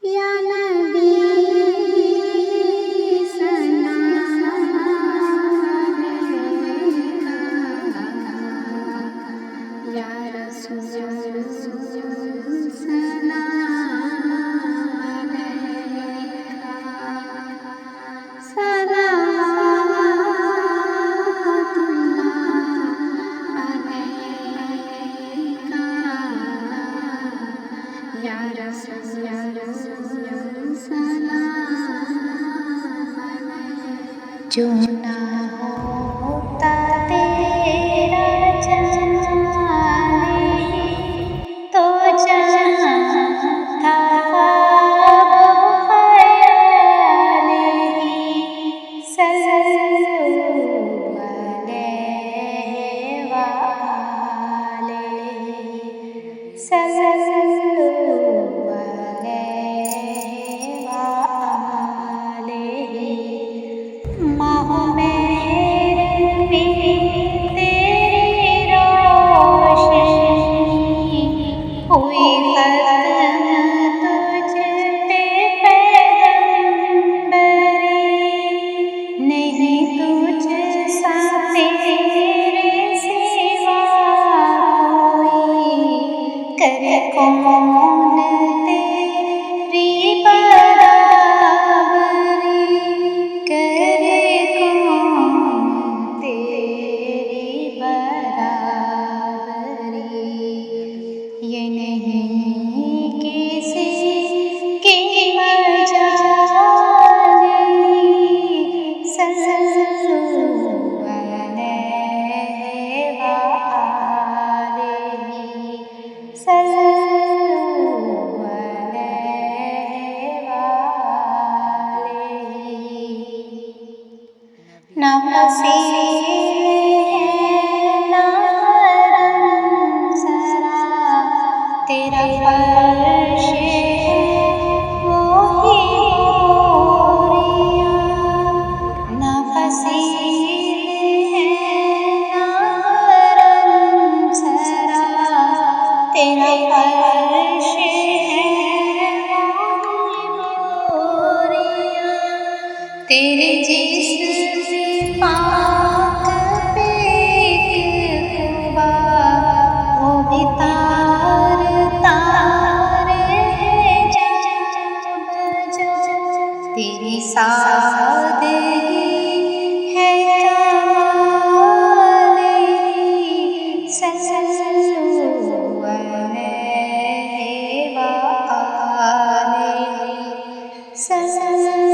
یا نبی سلام علیکہ، یا رسول سلام علیکہ، صلوات اللہ علیکہ، یا رسول سلام علیکہ۔ جو نہ ہوتا تیرا جمال تو جہاں تھا خواب و خیال ہی، صلو علیہ وآلہ، صلو علیہ وآلہ۔ ماہ مہر میں تیری روشنی ہوئی ختم تجھ پہ پیغمبری، نہیں تجھ سا تیرے سوا کوئی، کرے کون تیری برابری، کرے کون تیری برابری، یہ نہیں کسی کی مجالی، صلو علیہ وآلہ، صلو علیہ وآلہ۔ نہ وسیع ہے نہ حرم سرا، تیرا فرش ہے وہی حوریاں، نہ وسیع ہے نہ حرم سرا، تیرا فرش ہے وہی حوریاں، تیرے جسم پاک پہ ایک قبا، وہ بھی تار تار ہے جب جب، تیری سادگی ہے کمالی، صلو علیہ وآلہ، صلو